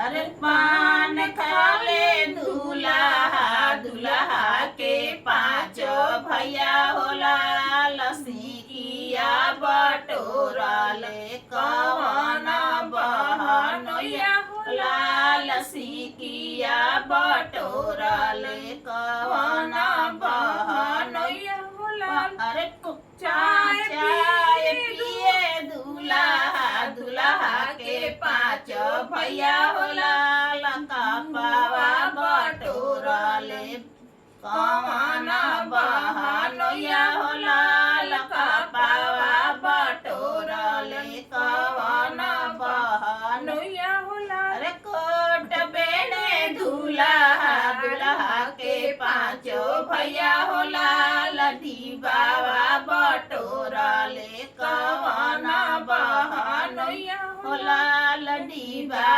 अरे पान खाले दूल्हा दूल्हा के पाँच भैया होला लस्सी किया बटोरा ले कवन बहनोया होला लस्सी किया बटोरा ले कवन बहनोया होला। अरे चाय चाय पिए दूल्हा दूल्हा के पाँच भैया होला लंका पावा बटोरा ले कवन बहनोया होला लंका पावा बटोरा ले कवन बहनोया होला। अरे कोट बेने दूल्हा दूल्हा के पाँच भैया होला लड्डी बाबा बटोरा ले कवन बहनोया होला लड्डी बाबा